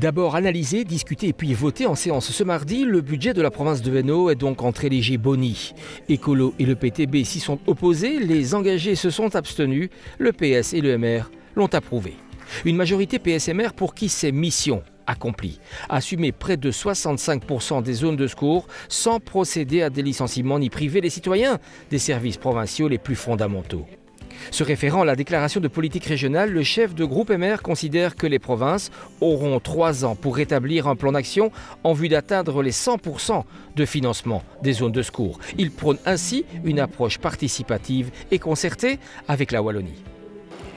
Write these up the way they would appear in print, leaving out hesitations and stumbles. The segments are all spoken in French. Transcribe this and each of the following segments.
D'abord analysé, discuté et puis voté en séance ce mardi, le budget de la province de Hainaut est donc entré léger boni. Écolo et le PTB s'y sont opposés, les engagés se sont abstenus, le PS et le MR l'ont approuvé. Une majorité PSMR pour qui c'est mission accomplie. Assumer près de 65% des zones de secours sans procéder à des licenciements ni priver les citoyens des services provinciaux les plus fondamentaux. Se référant à la déclaration de politique régionale, le chef de groupe MR considère que les provinces auront 3 ans pour établir un plan d'action en vue d'atteindre les 100% de financement des zones de secours. Il prône ainsi une approche participative et concertée avec la Wallonie.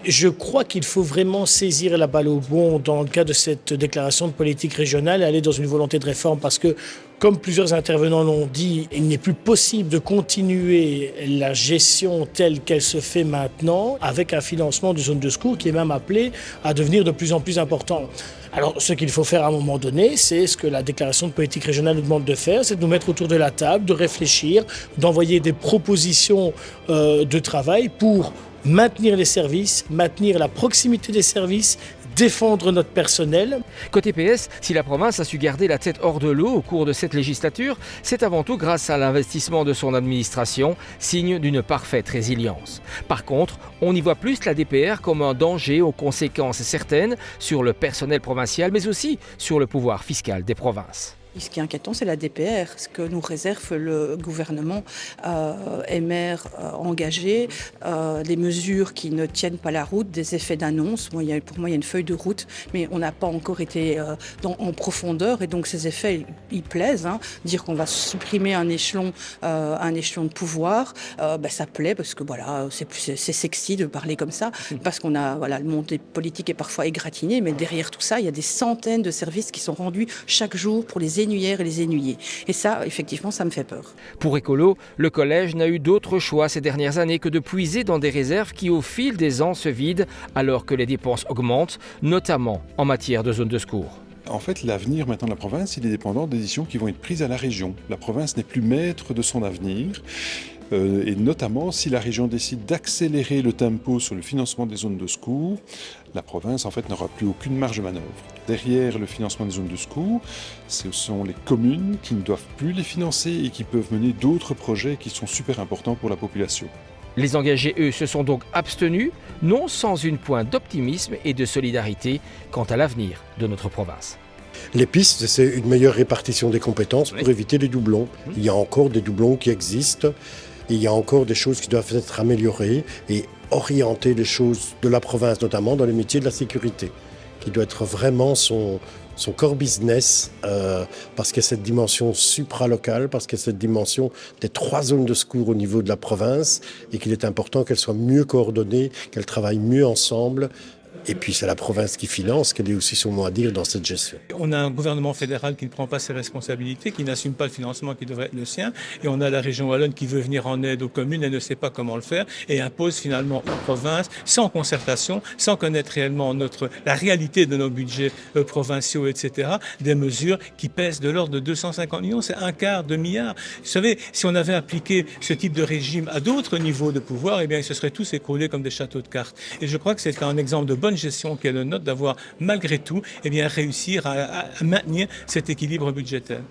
Je crois qu'il faut vraiment saisir la balle au bond dans le cas de cette déclaration de politique régionale et aller dans une volonté de réforme parce que, comme plusieurs intervenants l'ont dit, il n'est plus possible de continuer la gestion telle qu'elle se fait maintenant avec un financement de zones de secours qui est même appelé à devenir de plus en plus important. Alors, ce qu'il faut faire à un moment donné, c'est ce que la déclaration de politique régionale nous demande de faire, c'est de nous mettre autour de la table, de réfléchir, d'envoyer des propositions de travail pour maintenir les services, maintenir la proximité des services, défendre notre personnel. Côté PS, si la province a su garder la tête hors de l'eau au cours de cette législature, c'est avant tout grâce à l'investissement de son administration, signe d'une parfaite résilience. Par contre, on y voit plus la DPR comme un danger aux conséquences certaines sur le personnel provincial, mais aussi sur le pouvoir fiscal des provinces. Ce qui est inquiétant, c'est la DPR, ce que nous réserve le gouvernement MR engagé, des mesures qui ne tiennent pas la route, des effets d'annonce. Pour moi, il y a une feuille de route, mais on n'a pas encore été en profondeur et donc ces effets, ils plaisent. Dire qu'on va supprimer un échelon de pouvoir, ça plaît parce que voilà, c'est sexy de parler comme ça, parce qu'on a le monde des politiques est parfois égratigné, mais derrière tout ça, il y a des centaines de services qui sont rendus chaque jour pour les énuyères et les énuyés. Et ça, effectivement, ça me fait peur. Pour Écolo, le collège n'a eu d'autre choix ces dernières années que de puiser dans des réserves qui, au fil des ans, se vident alors que les dépenses augmentent, notamment en matière de zones de secours. En fait, l'avenir maintenant de la province, il est dépendant des décisions qui vont être prises à la région. La province n'est plus maître de son avenir. Et notamment, si la région décide d'accélérer le tempo sur le financement des zones de secours, la province en fait n'aura plus aucune marge de manœuvre. Derrière le financement des zones de secours, ce sont les communes qui ne doivent plus les financer et qui peuvent mener d'autres projets qui sont super importants pour la population. Les engagés, eux, se sont donc abstenus, non sans une pointe d'optimisme et de solidarité quant à l'avenir de notre province. Les pistes, c'est une meilleure répartition des compétences pour éviter les doublons. Il y a encore des doublons qui existent. Il y a encore des choses qui doivent être améliorées et orienter les choses de la province, notamment dans les métiers de la sécurité, qui doit être vraiment son core business, parce qu'il y a cette dimension supralocale, parce qu'il y a cette dimension des 3 zones de secours au niveau de la province et qu'il est important qu'elles soient mieux coordonnées, qu'elles travaillent mieux ensemble. Et puis c'est la province qui finance, qu'elle ait aussi son mot à dire dans cette gestion. On a un gouvernement fédéral qui ne prend pas ses responsabilités, qui n'assume pas le financement qui devrait être le sien. Et on a la région wallonne qui veut venir en aide aux communes et ne sait pas comment le faire et impose finalement aux provinces, sans concertation, sans connaître réellement la réalité de nos budgets provinciaux, etc., des mesures qui pèsent de l'ordre de 250 millions. C'est un quart de milliard. Vous savez, si on avait appliqué ce type de régime à d'autres niveaux de pouvoir, eh bien, ils se seraient tous écroulés comme des châteaux de cartes. Et je crois que c'est un exemple de bonne gestion qui est le nôtre d'avoir malgré tout réussir à maintenir cet équilibre budgétaire.